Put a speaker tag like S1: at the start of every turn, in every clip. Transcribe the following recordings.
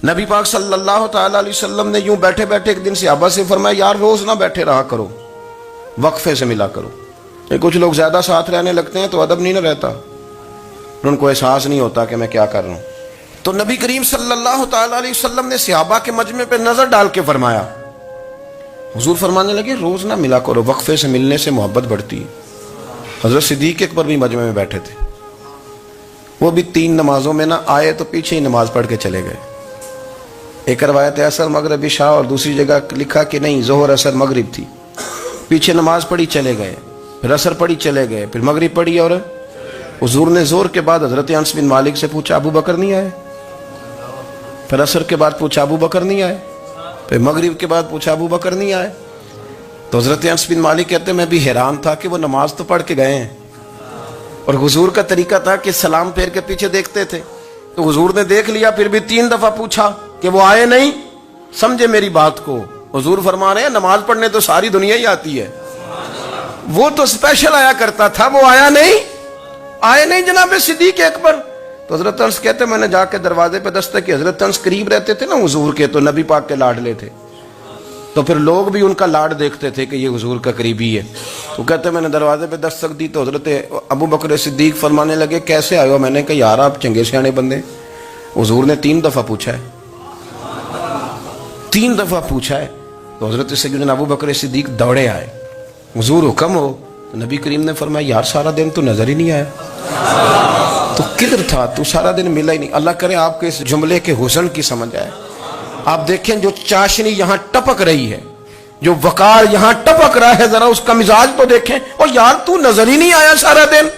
S1: نبی پاک صلی اللہ تعالیٰ علیہ وسلم نے یوں بیٹھے بیٹھے ایک دن صحابہ سے فرمایا یار روز نہ بیٹھے رہا کرو، وقفے سے ملا کرو۔ کچھ لوگ زیادہ ساتھ رہنے لگتے ہیں تو ادب نہیں نہ رہتا، ان کو احساس نہیں ہوتا کہ میں کیا کر رہا ہوں۔ تو نبی کریم صلی اللہ تعالیٰ علیہ وسلم نے صحابہ کے مجمع پہ نظر ڈال کے فرمایا، حضور فرمانے لگے روز نہ ملا کرو، وقفے سے ملنے سے محبت بڑھتی ہے۔ حضرت صدیق اکبر بھی مجمع میں بیٹھے تھے، وہ بھی 3 نمازوں میں نہ آئے تو پیچھے ہی نماز پڑھ کے چلے گئے۔ ایک روایت عصر مغرب عشاء اور دوسری جگہ لکھا کہ نہیں ظہر عصر مغرب تھی، پیچھے نماز پڑھی چلے گئے، پھر عصر پڑھی چلے گئے، پھر مغرب پڑھی، اور حضور نے زور کے بعد حضرت انس بن مالک سے پوچھا ابو بکر نہیں آئے؟ پھر عصر کے بعد پوچھا ابو بکر نہیں آئے؟ پھر مغرب کے بعد پوچھا ابو بکر نہیں آئے؟ تو حضرت انس بن مالک کہتے ہیں میں بھی حیران تھا کہ وہ نماز تو پڑھ کے گئے ہیں، اور حضور کا طریقہ تھا کہ سلام پھیر کے پیچھے دیکھتے تھے، تو حضور نے دیکھ لیا، پھر بھی 3 دفعہ پوچھا کہ وہ آئے نہیں؟ سمجھے میری بات کو؟ حضور فرما رہے ہیں نماز پڑھنے تو ساری دنیا ہی آتی ہے، وہ تو اسپیشل آیا کرتا تھا، وہ آیا نہیں؟ آئے نہیں جناب صدیق اکبر؟ تو حضرت انس کہتے ہیں میں نے جا کے دروازے پہ دستک کی، حضرت انس قریب رہتے تھے نا حضور کے، تو نبی پاک کے لاڈلے تھے، تو پھر لوگ بھی ان کا لاڈ دیکھتے تھے کہ یہ حضور کا قریبی ہے۔ تو کہتے ہیں میں نے دروازے پہ دستک دی تو حضرت ابو بکر صدیق فرمانے لگے کیسے آئے ہو؟ میں نے کہا یار آپ چنگے سیانے بندے، حضور نے 3 دفعہ پوچھا ہے، 3 دفعہ پوچھا ہے۔ تو حضرت سیدنا ابو بکر صدیق دوڑے آئے، حضور حکم ہو؟ تو نبی کریم نے فرمایا یار سارا دن تو نظر ہی نہیں آیا، تو کدھر تھا تو؟ سارا دن ملا ہی نہیں۔ اللہ کرے آپ کے اس جملے کے حسن کی سمجھ آئے۔ آپ دیکھیں جو چاشنی یہاں ٹپک رہی ہے، جو وقار یہاں ٹپک رہا ہے، ذرا اس کا مزاج تو دیکھیں، اور یار تو نظر ہی نہیں آیا سارا دن۔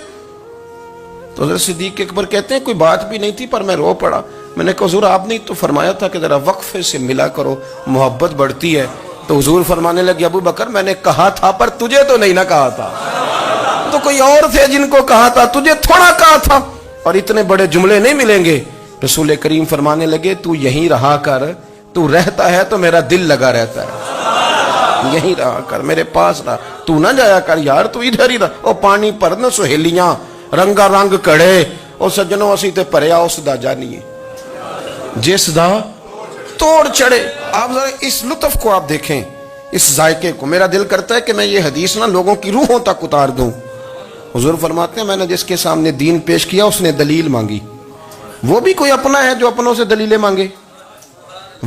S1: تو حضرت صدیق اکبر کہتے ہیں کوئی بات بھی نہیں تھی پر میں رو پڑا۔ میں نے کہا حضور آپ نے تو فرمایا تھا کہ ذرا وقفے سے ملا کرو، محبت بڑھتی ہے۔ تو حضور فرمانے لگے ابو بکر میں نے کہا تھا پر تجھے تو نہیں نہ کہا تھا، تو کوئی اور تھے جن کو کہا تھا، تجھے تھوڑا کہا تھا، اور اتنے بڑے جملے نہیں ملیں گے۔ رسول کریم فرمانے لگے تو یہیں رہا کر، تو رہتا ہے تو میرا دل لگا رہتا ہے، یہیں رہا کر، میرے پاس رہا، تو نہ جایا کر یار، تو ادھر ہی رہا۔ او پانی پرن سہیلیاں رنگا رنگ کڑے، او سجنوں اسی تے پریا اس دا جانیے جس دا توڑ چڑھے۔ آپ ذرا اس لطف کو آپ دیکھیں، اس ذائقے کو۔ میرا دل کرتا ہے کہ میں یہ حدیث نہ لوگوں کی روحوں تک اتار دوں۔ حضور فرماتے ہیں میں نے جس کے سامنے دین پیش کیا اس نے دلیل مانگی، وہ بھی کوئی اپنا ہے جو اپنوں سے دلیلیں مانگے،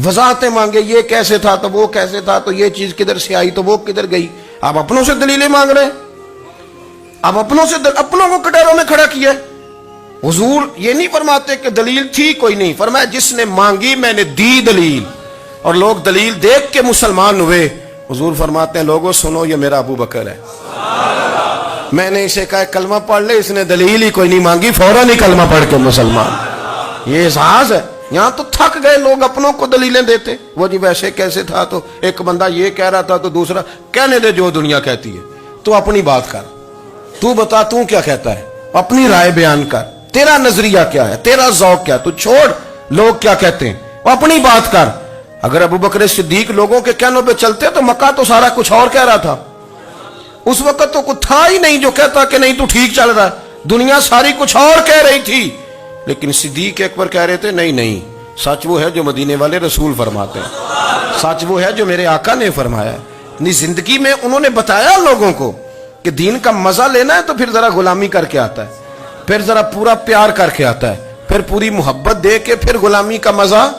S1: وضاحتیں مانگے، یہ کیسے تھا تو وہ کیسے تھا، تو یہ چیز کدھر سے آئی تو وہ کدھر گئی۔ آپ اپنوں سے دلیلیں مانگ رہے ہیں، آپ اپنوں سے اپنوں کو کٹہروں میں کھڑا کیا ہے۔ حضور یہ نہیں فرماتے کہ دلیل تھی کوئی نہیں، فرمایا جس نے مانگی میں نے دی دلیل، اور لوگ دلیل دیکھ کے مسلمان ہوئے۔ حضور فرماتے ہیں لوگوں سنو یہ میرا ابو بکر ہے، میں نے اسے کہا کلمہ پڑھ لے، اس نے دلیل ہی کوئی نہیں مانگی، فوراً ہی کلمہ پڑھ کے مسلمان۔ یہ احساس ہے۔ یہاں تو تھک گئے لوگ اپنوں کو دلیلیں دیتے، وہ جی ویسے کیسے تھا، تو ایک بندہ یہ کہہ رہا تھا تو دوسرا کہنے دے جو دنیا کہتی ہے، تو اپنی بات کر، تو بتا تو کیا کہتا ہے، اپنی رائے بیان کر، تیرا نظریہ کیا ہے، تیرا ذوق کیا، تو چھوڑ لوگ کیا کہتے ہیں، اپنی بات کر۔ اگر ابو بکر صدیق لوگوں کے کہنوں پہ چلتے تو مکہ تو سارا کچھ اور کہہ رہا تھا، اس وقت تو کچھ تھا ہی نہیں جو کہتا کہ نہیں تو ٹھیک چل رہا ہے، دنیا ساری کچھ اور کہہ رہی تھی، لیکن صدیق اکبر کہہ رہے تھے نہیں نہیں، سچ وہ ہے جو مدینے والے رسول فرماتے ہیں، سچ وہ ہے جو میرے آقا نے فرمایا ہے۔ اپنی زندگی میں انہوں نے بتایا لوگوں کو کہ دین کا مزہ لینا ہے تو پھر ذرا غلامی کر کے آتا ہے، پھر ذرا پورا پیار کر کے آتا ہے، پھر پوری محبت دے کے پھر غلامی کا مزہ